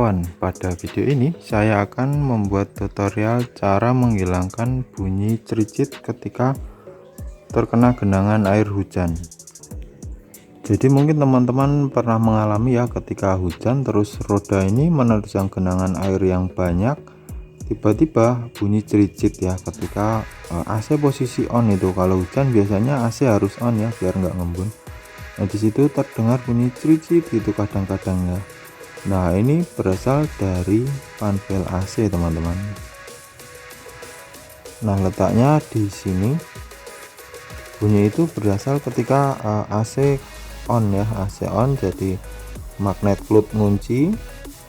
kawan, pada video ini saya akan membuat tutorial cara menghilangkan bunyi cericit ketika terkena genangan air hujan. Jadi mungkin teman-teman pernah mengalami ya, ketika hujan terus roda ini menerjang genangan air yang banyak, tiba-tiba bunyi cericit ya ketika AC posisi on. Itu kalau hujan biasanya AC harus on ya biar nggak ngembun. Nah disitu terdengar bunyi cericit gitu kadang-kadang ya. Nah ini berasal dari panel AC teman-teman. Nah letaknya di sini. Bunyi itu berasal ketika AC on ya, AC on, jadi magnet fluid ngunci,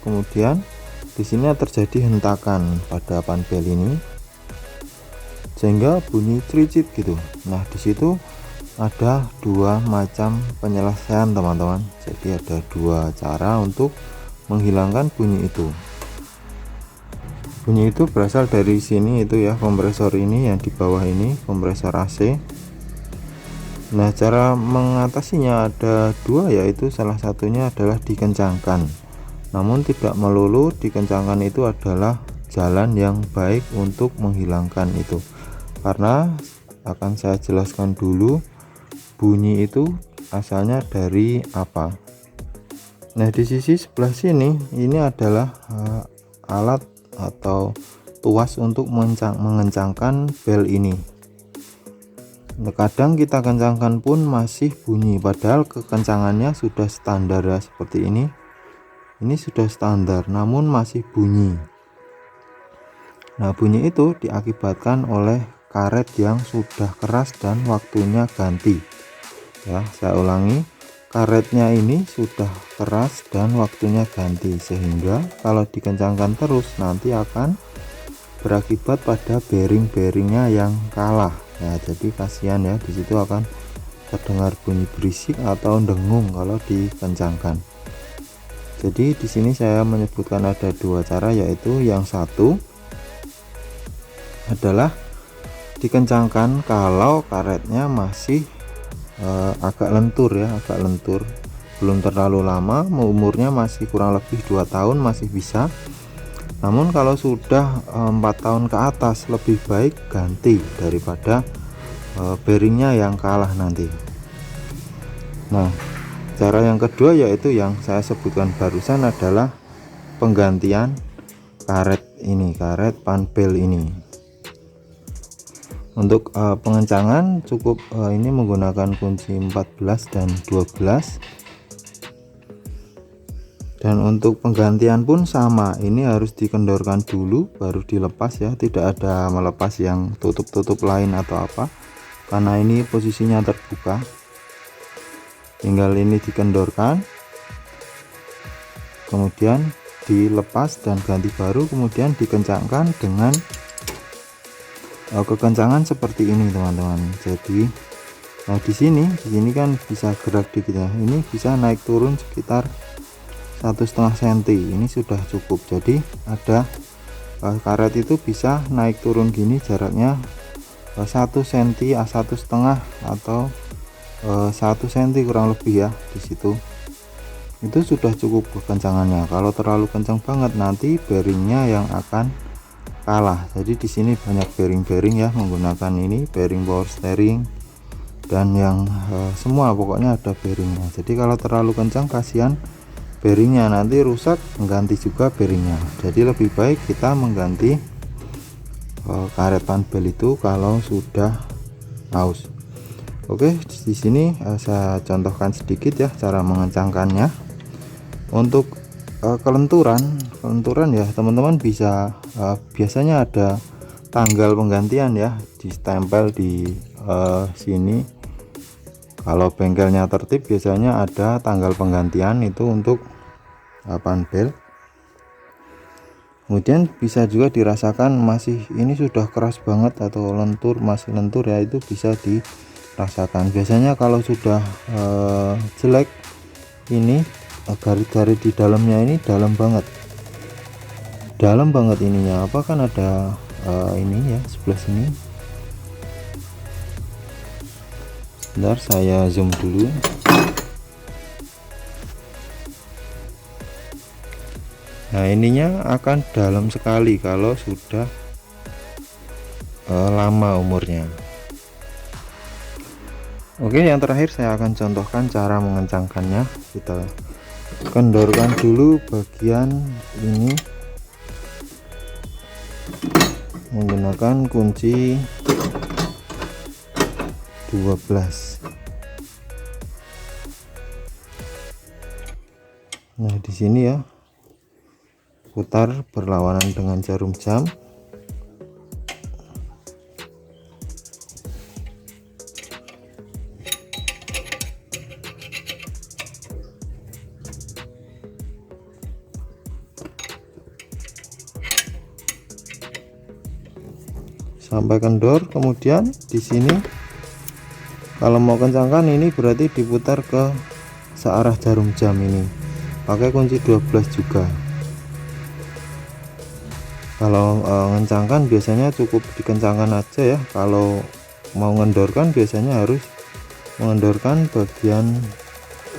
kemudian di sini terjadi hentakan pada panel ini sehingga bunyi cericit gitu. Nah disitu ada dua macam penyelesaian teman-teman. Jadi ada dua cara untuk menghilangkan bunyi itu. Bunyi itu berasal dari sini itu ya, kompresor ini yang di bawah ini, kompresor AC. Nah cara mengatasinya ada dua, yaitu salah satunya adalah dikencangkan. Namun tidak melulu dikencangkan itu adalah jalan yang baik untuk menghilangkan itu, karena akan saya jelaskan dulu bunyi itu asalnya dari apa. Nah di sisi sebelah sini ini adalah alat atau tuas untuk mengencangkan bel ini. Nah, kadang kita kencangkan pun masih bunyi, padahal kekencangannya sudah standar ya, seperti ini. Ini sudah standar namun masih bunyi. Nah bunyi itu diakibatkan oleh karet yang sudah keras dan waktunya ganti ya. Saya ulangi, karetnya ini sudah keras dan waktunya ganti, sehingga kalau dikencangkan terus nanti akan berakibat pada bearing-bearingnya yang kalah. Nah jadi kasihan ya, disitu akan terdengar bunyi berisik atau dengung kalau dikencangkan. Jadi di sini saya menyebutkan ada dua cara, yaitu yang satu adalah dikencangkan kalau karetnya masih agak lentur ya, agak lentur, belum terlalu lama, umurnya masih kurang lebih 2 tahun masih bisa. Namun kalau sudah 4 tahun ke atas lebih baik ganti daripada bearingnya yang kalah nanti. Nah cara yang kedua, yaitu yang saya sebutkan barusan, adalah penggantian karet ini, karet panel ini. Untuk pengencangan cukup ini menggunakan kunci 14 dan 12, dan untuk penggantian pun sama, ini harus dikendorkan dulu baru dilepas ya, tidak ada melepas yang tutup lain atau apa, karena ini posisinya terbuka. Tinggal ini dikendorkan, kemudian dilepas dan ganti baru, kemudian dikencangkan dengan kekencangan seperti ini teman-teman. Jadi nah di sini kan bisa gerak dikit ya, ini bisa naik turun sekitar 1,5 cm, ini sudah cukup. Jadi ada karet itu bisa naik turun gini, jaraknya 1 cm, 1,5 atau 1 cm kurang lebih ya. Di situ itu sudah cukup kekencangannya. Kalau terlalu kencang banget nanti bearingnya yang akan kalah. Jadi di sini banyak bearing-bearing ya, menggunakan ini bearing power steering dan yang semua pokoknya ada bearingnya. Jadi kalau terlalu kencang kasihan bearingnya, nanti rusak, mengganti juga bearingnya. Jadi lebih baik kita mengganti karet panel itu kalau sudah aus. Oke, di sini saya contohkan sedikit ya cara mengencangkannya. Untuk kelenturan ya teman-teman bisa biasanya ada tanggal penggantian ya, ditempel di sini. Kalau bengkelnya tertib biasanya ada tanggal penggantian itu untuk panel. Kemudian bisa juga dirasakan masih ini sudah keras banget atau lentur, masih lentur ya, itu bisa dirasakan. Biasanya kalau sudah jelek ini, garis-garis di dalamnya ini dalam banget ininya, apa kan ada ini ya sebelah sini. Sebentar saya zoom dulu. Nah ininya akan dalam sekali kalau sudah lama umurnya. Oke, yang terakhir saya akan contohkan cara mengencangkannya. Kita kendorkan dulu bagian ini menggunakan kunci 12. Nah di sini ya, putar berlawanan dengan jarum jam. Sampai kendor. Kemudian di sini kalau mau kencangkan ini berarti diputar ke searah jarum jam ini, pakai kunci 12 juga. Kalau ngencangkan biasanya cukup dikencangkan aja ya. Kalau mau ngendorkan biasanya harus mengendorkan bagian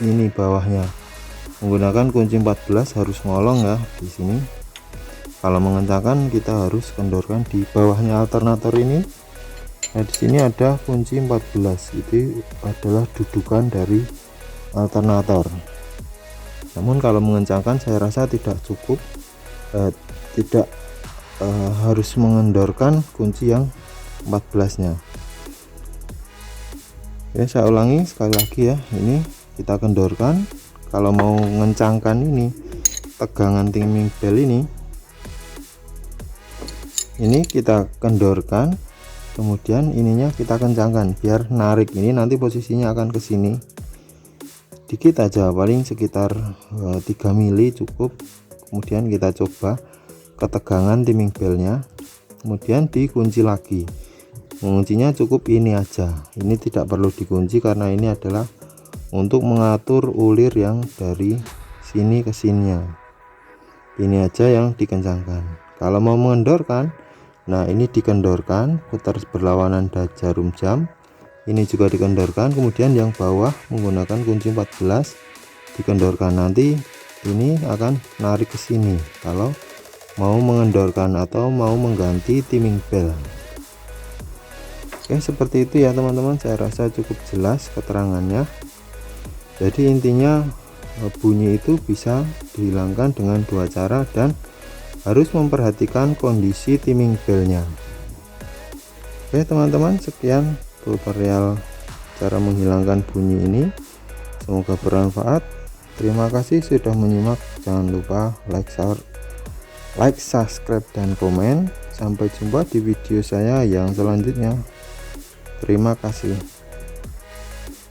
ini bawahnya menggunakan kunci 14, harus ngolong ya di sini. Kalau mengencangkan kita harus kendorkan di bawahnya alternator ini. Nah di sini ada kunci 14, itu adalah dudukan dari alternator. Namun kalau mengencangkan saya rasa tidak cukup, tidak harus mengendorkan kunci yang 14 nya. Ya saya ulangi sekali lagi ya, ini kita kendorkan. Kalau mau mengencangkan ini tegangan timing bell ini kita kendorkan, kemudian ininya kita kencangkan biar narik. Ini nanti posisinya akan ke sini dikit aja, paling sekitar 3 mili cukup. Kemudian kita coba ketegangan timing bellnya, kemudian dikunci lagi. Menguncinya cukup ini aja, ini tidak perlu dikunci karena ini adalah untuk mengatur ulir yang dari sini ke sininya. Ini aja yang dikencangkan. Kalau mau mengendorkan, nah ini dikendorkan, putar berlawanan jarum jam, ini juga dikendorkan. Kemudian yang bawah menggunakan kunci 14 dikendorkan, nanti ini akan narik ke sini kalau mau mengendorkan atau mau mengganti timing bell. Oke, seperti itu ya teman-teman, saya rasa cukup jelas keterangannya. Jadi intinya bunyi itu bisa dihilangkan dengan dua cara dan harus memperhatikan kondisi timing bellnya. Oke teman-teman, sekian tutorial cara menghilangkan bunyi ini, semoga bermanfaat. Terima kasih sudah menyimak, jangan lupa like, subscribe dan komen. Sampai jumpa di video saya yang selanjutnya. Terima kasih.